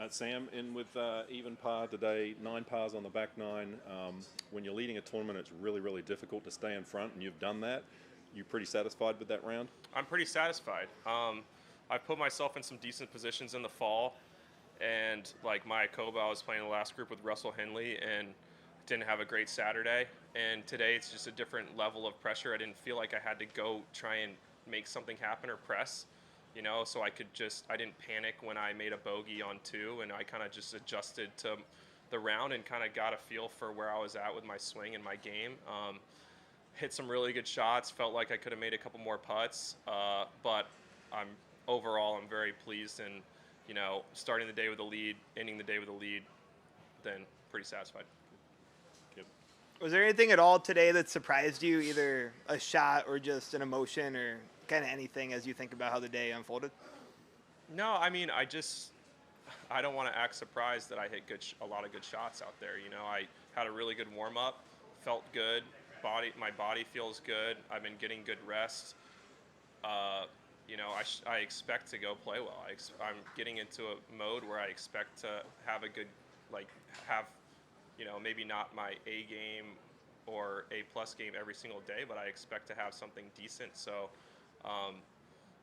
Sam, in with even par today, 9 pars on the back nine. When you're leading a tournament, it's really, really difficult to stay in front, and you've done that. You pretty satisfied with that round? I'm pretty satisfied. I've put myself in some decent positions in the fall, and like my Koba, I was playing the last group with Russell Henley and didn't have a great Saturday. And today it's just a different level of pressure. I didn't feel like I had to go try and make something happen or press, so I didn't panic when I made a bogey on two, and I kind of just adjusted to the round and kind of got a feel for where I was at with my swing and my game. Hit some really good shots, felt like I could have made a couple more putts, but I'm overall I'm very pleased, and starting the day with a lead, ending the day with a lead, then pretty satisfied. Good. Was there anything at all today that surprised you, either a shot or just an emotion or kind of anything as you think about how the day unfolded? No, I mean I don't want to act surprised that I hit a lot of good shots out there. I had a really good warm up, felt good. My body feels good. I've been getting good rest. I expect to go play well. I'm getting into a mode where I expect to have a good, have, maybe not my A game or A plus game every single day, but I expect to have something decent. So,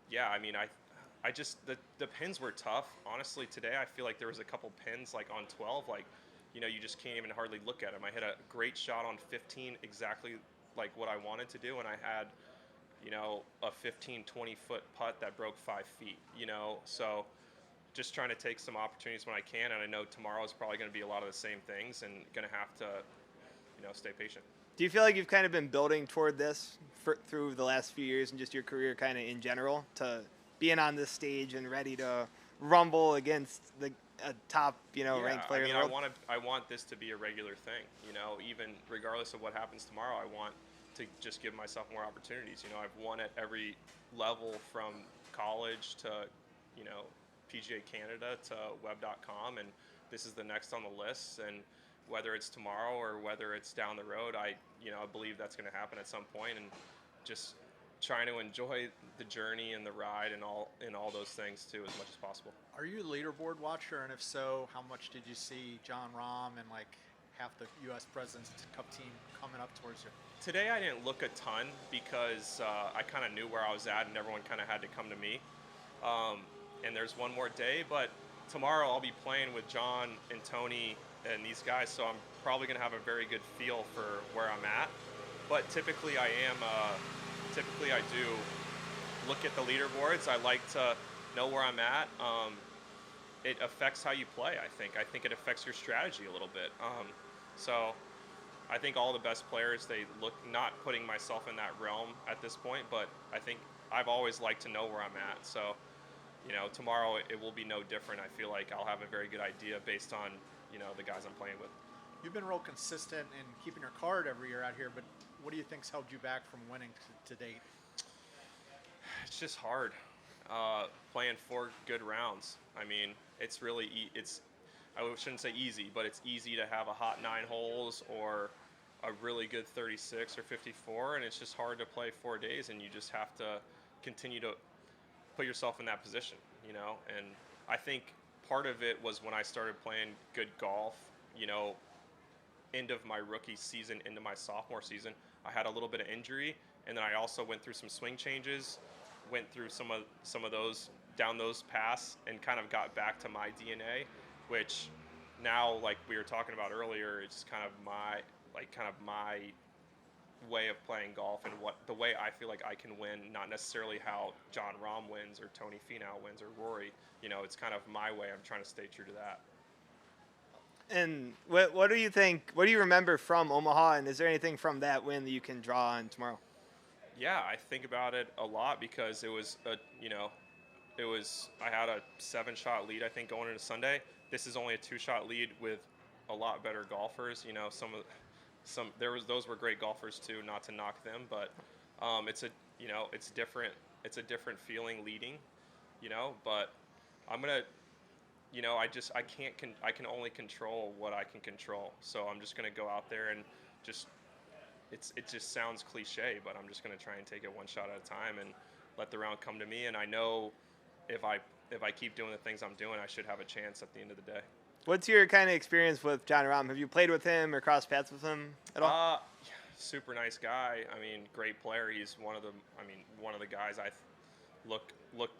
yeah, I mean, I just, the pins were tough. Honestly, today I feel like there was a couple pins like on 12, you just can't even hardly look at them. I hit a great shot on 15, exactly like what I wanted to do, and I had, a 15, 20-foot putt that broke 5 feet, so just trying to take some opportunities when I can, and I know tomorrow is probably going to be a lot of the same things and going to have to, stay patient. Do you feel like you've kind of been building toward this through the last few years and just your career kind of in general to being on this stage and ready to rumble against a top, ranked player in the world? I want this to be a regular thing, even regardless of what happens tomorrow. I want to just give myself more opportunities. I've won at every level from college to, PGA Canada to web.com, and this is the next on the list. And whether it's tomorrow or whether it's down the road, I believe that's going to happen at some point, and just trying to enjoy the journey and the ride and all those things too as much as possible. Are you a leaderboard watcher? And if so, how much did you see John Rahm and half the U.S. President's Cup team coming up towards you? Today I didn't look a ton because I kind of knew where I was at, and everyone kind of had to come to me. And there's one more day, but tomorrow I'll be playing with John and Tony and these guys, so I'm probably going to have a very good feel for where I'm at. But typically I do look at the leaderboards. I like to know where I'm at. It affects how you play, I think. I think it affects your strategy a little bit. So I think all the best players, they look, not putting myself in that realm at this point, but I think I've always liked to know where I'm at. So, tomorrow it will be no different. I feel like I'll have a very good idea based on, the guys I'm playing with. You've been real consistent in keeping your card every year out here, but what do you think's held you back from winning to date? It's just hard playing 4 good rounds. I mean, it's really I shouldn't say easy, but it's easy to have a hot 9 holes or a really good 36 or 54, and it's just hard to play 4 days, and you just have to continue to put yourself in that position, and I think part of it was when I started playing good golf, end of my rookie season into my sophomore season, I had a little bit of injury, and then I also went through some swing changes, went through some of those down those paths, and kind of got back to my DNA, which now, like we were talking about earlier, it's kind of my way of playing golf and the way I feel like I can win, not necessarily how John Rahm wins or Tony Finau wins or Rory. It's kind of my way. I'm trying to stay true to that. And what do you think? What do you remember from Omaha? And is there anything from that win that you can draw on tomorrow? Yeah, I think about it a lot because it was I had a 7-shot lead, I think, going into Sunday. This is only a 2-shot lead with a lot better golfers. Those were great golfers too, not to knock them, but it's different. It's a different feeling leading, but I'm gonna, I can only control what I can control. So I'm just gonna go out there and it just sounds cliche, but I'm just gonna try and take it one shot at a time and let the round come to me. And I know if I keep doing the things I'm doing, I should have a chance at the end of the day. What's your kind of experience with John Rahm? Have you played with him or crossed paths with him at all? Super nice guy. I mean, great player. He's one of the guys I look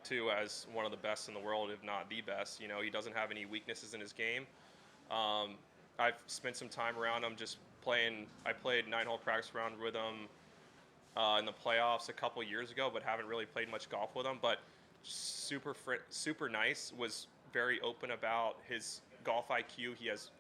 to as one of the best in the world, if not the best. You know, he doesn't have any weaknesses in his game. I've spent some time around him just playing. I played 9-hole practice round with him in the playoffs a couple years ago, but haven't really played much golf with him. But super nice. Was very open about his golf IQ. He's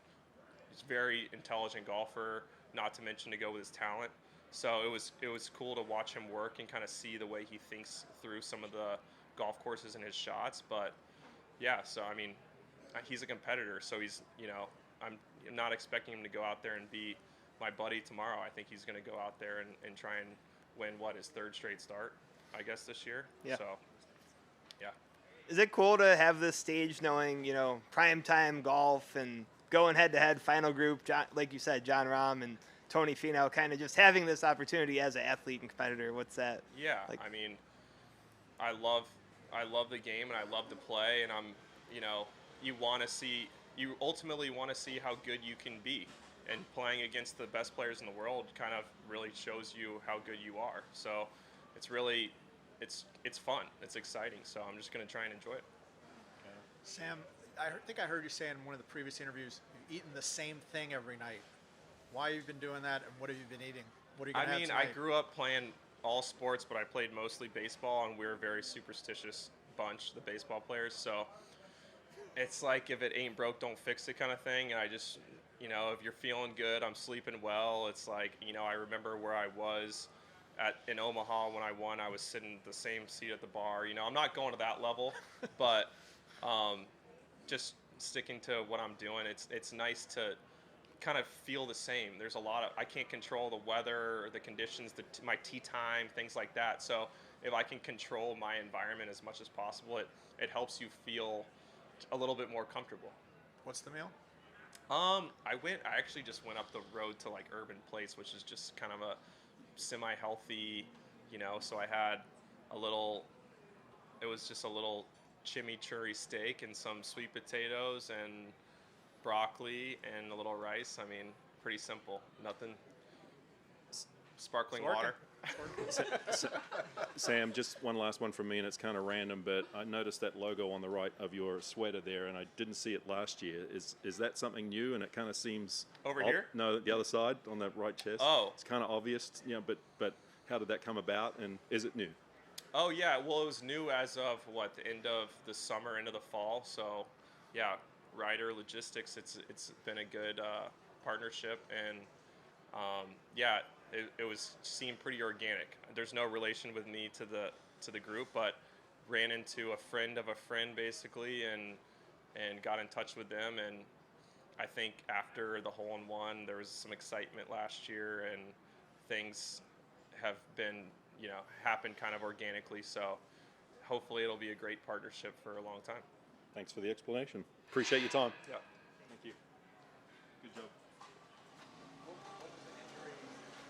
a very intelligent golfer, not to mention to go with his talent. So it was cool to watch him work and kind of see the way he thinks through some of the golf courses and his shots. But yeah, so I mean, he's a competitor, so he's, you know, I'm not expecting him to go out there and be my buddy tomorrow. I think he's going to go out there and try and win his third straight start, I guess, this year. Yeah. So yeah. Is it cool to have this stage knowing, you know, prime time golf and going head-to-head final group, like you said, John Rahm and Tony Finau, kind of just having this opportunity as an athlete and competitor? What's that? Yeah, like? I mean, I love the game and I love to play, and you know, you ultimately want to see how good you can be, and playing against the best players in the world kind of really shows you how good you are. So it's really, it's fun, it's exciting. So I'm just going to try and enjoy it. Sam, I think I heard you say in one of the previous interviews, you've eaten the same thing every night. Why you've been doing that, and what have you been eating? What are you going to have tonight? I grew up playing all sports, but I played mostly baseball, and we're a very superstitious bunch, the baseball players. So it's like, if it ain't broke, don't fix it kind of thing. And I just, you know, if you're feeling good, I'm sleeping well. It's like, you know, I remember where I was in Omaha when I won. I was sitting the same seat at the bar. You know, I'm not going to that level, but just sticking to what I'm doing. It's nice to kind of feel the same. There's a lot of, I can't control the weather or the conditions, my tee time, things like that. So if I can control my environment as much as possible, it helps you feel a little bit more comfortable. What's the meal? I actually just went up the road to like Urban Place, which is just kind of a semi-healthy, you know, so I had it was just a little chimichurri steak and some sweet potatoes and broccoli and a little rice. I mean, pretty simple. Nothing. Sparkling water. Sam, just one last one from me, and it's kind of random, but I noticed that logo on the right of your sweater there, and I didn't see it last year. Is that something new? And it kind of seems over here? No, the other side on the right chest. Oh, it's kind of obvious, you know. But how did that come about, and is it new? Oh yeah, well, it was new as of the end of the summer, into the fall. So yeah, Ryder Logistics. It's been a good partnership, and yeah. It seemed pretty organic. There's no relation with me to the group, but ran into a friend of a friend basically, and got in touch with them. And I think after the hole-in-one, there was some excitement last year, and things have been, you know, happened kind of organically. So hopefully it'll be a great partnership for a long time. Thanks for the explanation. Appreciate your time. Yeah.